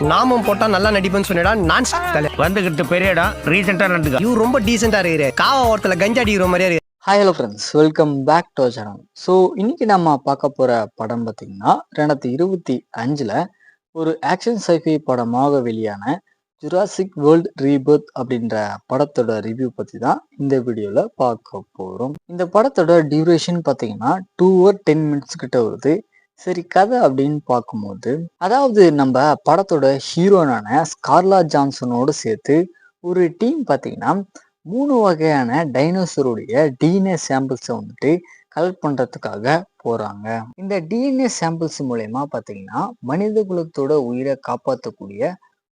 நாமும் போட்டா நல்லா நடிப்பேன்னு சொன்னடா. நான் வந்துகிட்டு பெரிய இடம் ரீசெண்டா நடந்துக்க. இவரு ரொம்ப டீசெண்டா இருக்கிற காவா ஓரத்துல கஞ்சா அடிக்கிற மாதிரியா இருக்கு. Hi hello friends, welcome back to channel. So இன்னைக்கு நம்ம பார்க்க போகிற படம் பார்த்தீங்கன்னா 2025 ஒரு ஆக்ஷன் சைஃபை படமாக வெளியான ஜுராசிக் வேர்ல்ட் ரீபர்த் அப்படின்ற படத்தோட ரிவ்யூ பற்றி தான் இந்த வீடியோவில் பார்க்க போகிறோம். இந்த படத்தோட டியூரேஷன் பார்த்தீங்கன்னா 2 hour 10 minutes கிட்ட வருது. சரி, கதை அப்படின்னு பார்க்கும்போது, அதாவது நம்ம படத்தோட ஹீரோனான ஸ்கார்லா ஜான்சனோடு சேர்த்து ஒரு டீம் பார்த்தீங்கன்னா 3 வகையான டைனோசருடைய டிஎன்ஏ சாம்பிள்ஸை வந்துட்டு கலெக்ட் பண்ணுறதுக்காக போகிறாங்க. இந்த டிஎன்ஏ சாம்பிள்ஸ் மூலயமா பார்த்தீங்கன்னா மனித குலத்தோட உயிரை காப்பாற்றக்கூடிய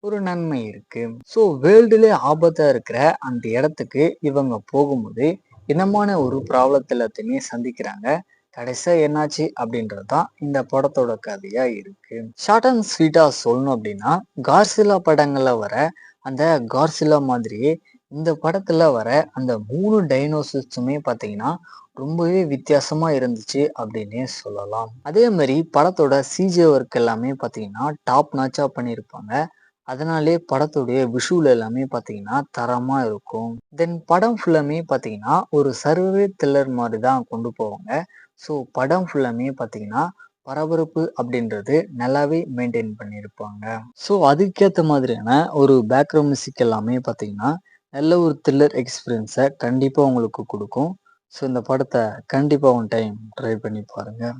ஒரு நன்மை இருக்கு. ஸோ வேர்ல்டுல ஆபத்தாக இருக்கிற அந்த இடத்துக்கு இவங்க போகும்போது இனமான ஒரு ப்ராப்ளத்தை எல்லாத்தையுமே சந்திக்கிறாங்க. கடைசியா என்னாச்சு அப்படின்றது தான் இந்த படத்தோட கதையா இருக்கு. ஷார்ட் அண்ட் ஸ்வீட்டா சொல்லணும் அப்படின்னா, கார்சிலா படங்கள்ல வர அந்த கார்சிலா மாதிரியே இந்த படத்துல வர அந்த 3 டைனோசர்ஸுமே பார்த்தீங்கன்னா ரொம்பவே வித்தியாசமா இருந்துச்சு அப்படின்னே சொல்லலாம். அதே மாதிரி படத்தோட சிஜே ஒர்க் எல்லாமே பார்த்தீங்கன்னா டாப் நாச்சா பண்ணியிருப்பாங்க. அதனாலே படத்துடைய விஷுவல் எல்லாமே பார்த்தீங்கன்னா தரமா இருக்கும். தென் படம் ஃபுல்லாமே பார்த்தீங்கன்னா ஒரு சர்வே த்ரில்லர் மாதிரி தான் கொண்டு போவாங்க. ஸோ படம் ஃபுல்லாமே பார்த்தீங்கன்னா பரபரப்பு அப்படின்றது நல்லாவே மெயின்டைன் பண்ணியிருப்பாங்க. ஸோ அதுக்கேற்ற மாதிரியான ஒரு பேக்ரவுண்ட் மியூசிக் எல்லாமே பார்த்தீங்கன்னா நல்ல ஒரு த்ரில்லர் எக்ஸ்பீரியன்ஸை கண்டிப்பாக உங்களுக்கு கொடுக்கும். ஸோ இந்த படத்தை கண்டிப்பாக ஒன் டைம் ட்ரை பண்ணி பாருங்கள்.